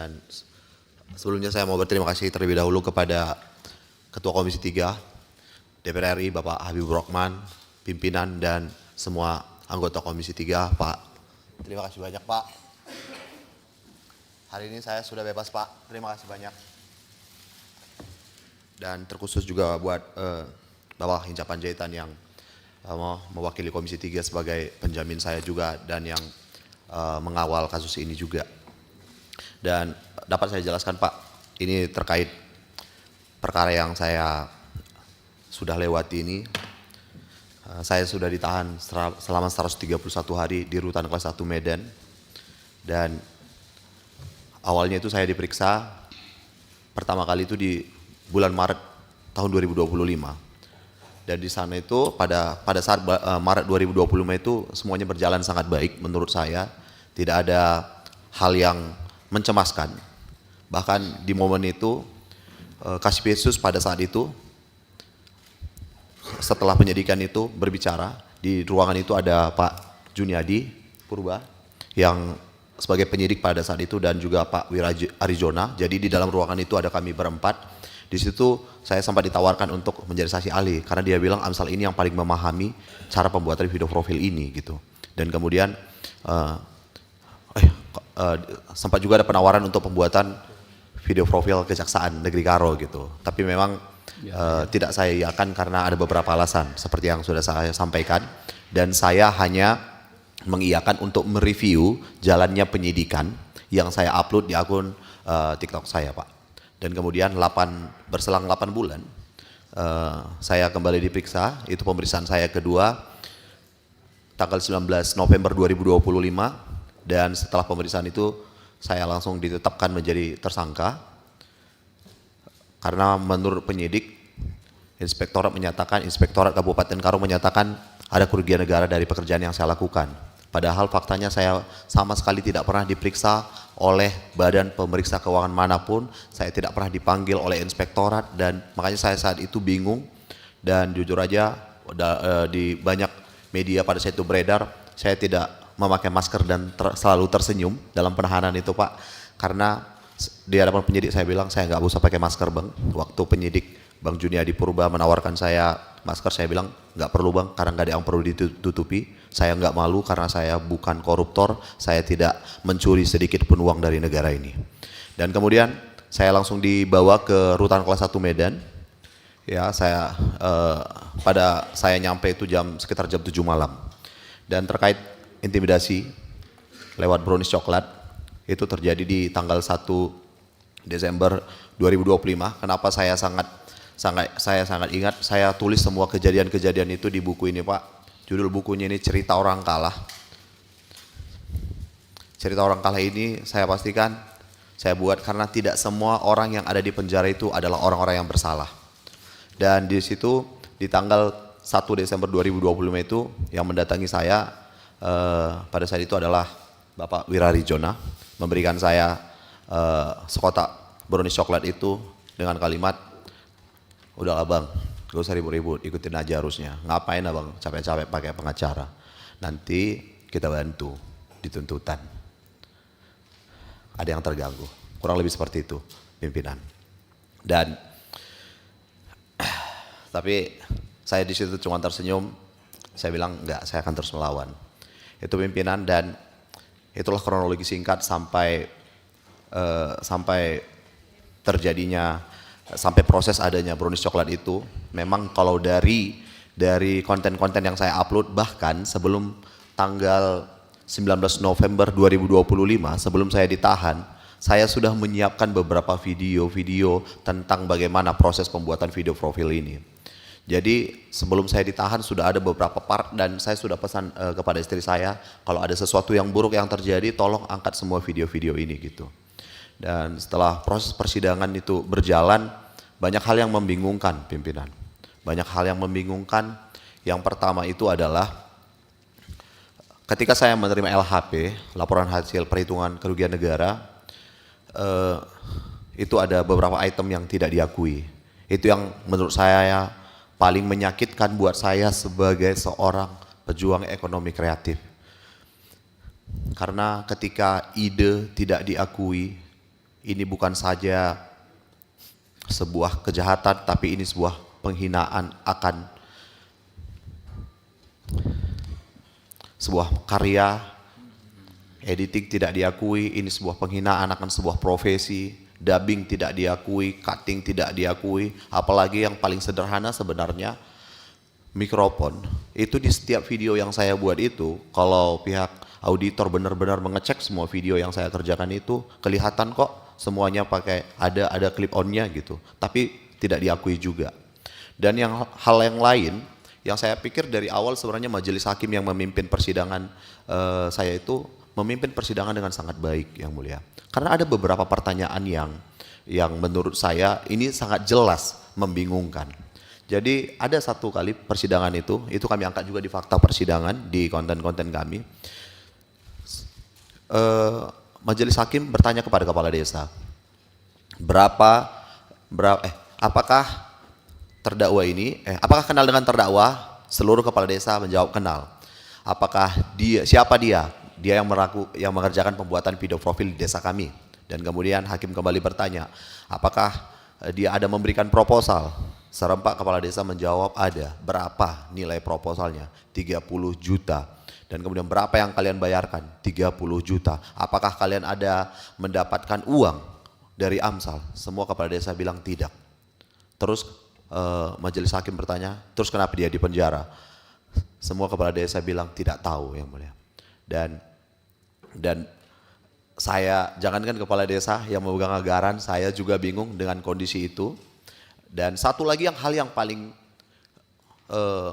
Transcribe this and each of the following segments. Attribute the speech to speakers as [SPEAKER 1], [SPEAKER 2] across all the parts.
[SPEAKER 1] Dan sebelumnya saya mau berterima kasih terlebih dahulu kepada Ketua Komisi 3 DPR RI Bapak Habibur Rahman, pimpinan dan semua anggota Komisi 3, Pak. Terima kasih banyak, Pak. Hari ini saya sudah bebas, Pak. Terima kasih banyak. Dan terkhusus juga buat Bapak Hinca Panjaitan yang mau mewakili Komisi 3 sebagai penjamin saya juga dan yang mengawal kasus ini juga. Dan dapat saya jelaskan, Pak, ini terkait perkara yang saya sudah lewati ini. Saya sudah ditahan selama 131 hari di Rutan Kelas 1 Medan. Dan awalnya itu saya diperiksa pertama kali itu di bulan Maret tahun 2025. Dan di sana itu pada saat Maret 2025 itu semuanya berjalan sangat baik menurut saya. Tidak ada hal yang mencemaskan. Bahkan di momen itu Kasipyesus pada saat itu setelah penyidikan itu berbicara, di ruangan itu ada Pak Juniadi Purba yang sebagai penyidik pada saat itu dan juga Pak Wira Arizona. Jadi di dalam ruangan itu ada kami berempat. Di situ saya sempat ditawarkan untuk menjadi saksi ahli karena dia bilang Amsal ini yang paling memahami cara pembuatan video profil ini gitu. Dan kemudian sempat juga ada penawaran untuk pembuatan video profil Kejaksaan Negeri Karo gitu. Tapi memang tidak saya iakan karena ada beberapa alasan seperti yang sudah saya sampaikan. Dan saya hanya mengiyakan untuk mereview jalannya penyidikan yang saya upload di akun TikTok saya, Pak. Dan kemudian berselang 8 bulan saya kembali diperiksa. Itu pemeriksaan saya kedua tanggal 19 November 2025. Dan setelah pemeriksaan itu saya langsung ditetapkan menjadi tersangka karena menurut penyidik Inspektorat Kabupaten Karo menyatakan ada kerugian negara dari pekerjaan yang saya lakukan. Padahal faktanya saya sama sekali tidak pernah diperiksa oleh badan pemeriksa keuangan manapun, saya tidak pernah dipanggil oleh inspektorat dan makanya saya saat itu bingung. Dan jujur aja di banyak media pada saat itu beredar, saya tidak memakai masker dan selalu tersenyum dalam penahanan itu, Pak. Karena di hadapan penyidik saya bilang saya nggak usah pakai masker, Bang. Waktu penyidik Bang Juniadi Purba menawarkan saya masker, saya bilang nggak perlu, Bang, karena nggak ada yang perlu ditutupi. Saya nggak malu karena saya bukan koruptor, saya tidak mencuri sedikit pun uang dari negara ini. Dan kemudian saya langsung dibawa ke Rutan Kelas 1 Medan. Ya, saya nyampe itu sekitar jam 7 malam. Dan terkait intimidasi lewat brownies coklat itu terjadi di tanggal 1 Desember 2025. Kenapa saya sangat ingat, saya tulis semua kejadian-kejadian itu di buku ini, Pak. Judul bukunya ini Cerita Orang Kalah. Cerita Orang Kalah ini saya pastikan saya buat karena tidak semua orang yang ada di penjara itu adalah orang-orang yang bersalah. Dan di situ di tanggal 1 Desember 2025 itu yang mendatangi saya pada saat itu adalah Bapak Wira Arizona, memberikan saya sekotak brownies coklat itu dengan kalimat, "Udah, Abang, gak usah ribut-ribut, ikutin aja harusnya. Ngapain, Abang, capek-capek pakai pengacara. Nanti kita bantu di tuntutan. Ada yang terganggu." Kurang lebih seperti itu, pimpinan. Dan tapi saya di situ cuma tersenyum. Saya bilang enggak, saya akan terus melawan. Itu pimpinan. Dan itulah kronologi singkat sampai proses adanya brownies coklat itu. Memang kalau dari konten-konten yang saya upload, bahkan sebelum tanggal 19 November 2025, sebelum saya ditahan, saya sudah menyiapkan beberapa video-video tentang bagaimana proses pembuatan video profil ini. Jadi sebelum saya ditahan sudah ada beberapa part dan saya sudah pesan kepada istri saya, kalau ada sesuatu yang buruk yang terjadi tolong angkat semua video-video ini gitu. Dan setelah proses persidangan itu berjalan, banyak hal yang membingungkan, pimpinan. Banyak hal yang membingungkan. Yang pertama itu adalah ketika saya menerima LHP, laporan hasil perhitungan kerugian negara, itu ada beberapa item yang tidak diakui. Itu yang menurut saya paling menyakitkan buat saya sebagai seorang pejuang ekonomi kreatif. Karena ketika ide tidak diakui, ini bukan saja sebuah kejahatan, tapi ini sebuah penghinaan akan sebuah karya. Editing tidak diakui, ini sebuah penghinaan akan sebuah profesi. Dubbing tidak diakui, cutting tidak diakui, apalagi yang paling sederhana sebenarnya mikrofon. Itu di setiap video yang saya buat itu, kalau pihak auditor benar-benar mengecek semua video yang saya kerjakan itu, kelihatan kok semuanya pakai ada clip on-nya gitu, tapi tidak diakui juga. Dan hal yang lain yang saya pikir dari awal sebenarnya majelis hakim yang memimpin persidangan saya itu memimpin persidangan dengan sangat baik, Yang Mulia. Karena ada beberapa pertanyaan yang menurut saya ini sangat jelas membingungkan. Jadi ada satu kali persidangan itu kami angkat juga di fakta persidangan di konten-konten kami. Majelis hakim bertanya kepada kepala desa, apakah terdakwa ini, apakah kenal dengan terdakwa? Seluruh kepala desa menjawab kenal. Apakah siapa dia? Dia yang mengerjakan pembuatan video profil di desa kami. Dan kemudian hakim kembali bertanya, apakah dia ada memberikan proposal? Serempak kepala desa menjawab ada. Berapa nilai proposalnya? 30 juta. Dan kemudian berapa yang kalian bayarkan? 30 juta. Apakah kalian ada mendapatkan uang dari Amsal? Semua kepala desa bilang tidak. Terus majelis hakim bertanya, terus kenapa dia dipenjara? Semua kepala desa bilang tidak tahu, Yang Mulia. Dan saya, jangankan kepala desa yang memegang anggaran, saya juga bingung dengan kondisi itu. Dan satu lagi hal yang paling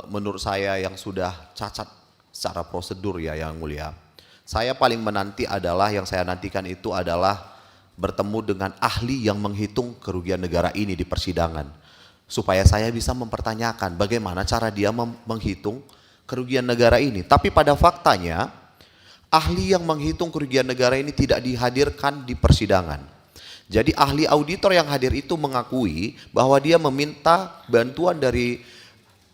[SPEAKER 1] menurut saya yang sudah cacat secara prosedur ya, Yang Mulia. Saya paling menanti adalah, yang saya nantikan itu adalah bertemu dengan ahli yang menghitung kerugian negara ini di persidangan. Supaya saya bisa mempertanyakan bagaimana cara dia menghitung kerugian negara ini. Tapi pada faktanya, ahli yang menghitung kerugian negara ini tidak dihadirkan di persidangan. Jadi ahli auditor yang hadir itu mengakui bahwa dia meminta bantuan dari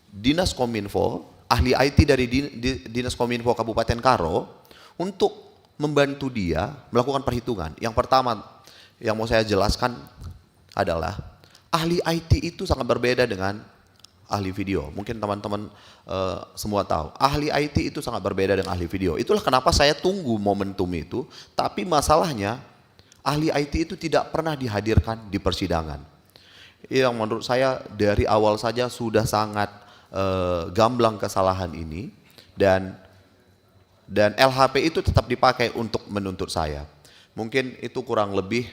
[SPEAKER 1] Dinas Kominfo, ahli IT dari Dinas Kominfo Kabupaten Karo untuk membantu dia melakukan perhitungan. Yang pertama yang mau saya jelaskan adalah ahli IT itu sangat berbeda dengan ahli video. Mungkin teman-teman semua tahu, ahli IT itu sangat berbeda dengan ahli video. Itulah kenapa saya tunggu momentum itu, tapi masalahnya ahli IT itu tidak pernah dihadirkan di persidangan. Yang menurut saya dari awal saja sudah sangat gamblang kesalahan ini, dan LHP itu tetap dipakai untuk menuntut saya. Mungkin itu kurang lebih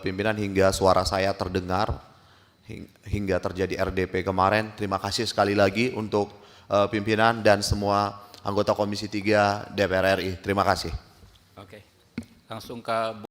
[SPEAKER 1] pimpinan hingga suara saya terdengar, hingga terjadi RDP kemarin. Terima kasih sekali lagi untuk pimpinan dan semua anggota Komisi 3 DPR RI. Terima kasih.
[SPEAKER 2] Oke, langsung ke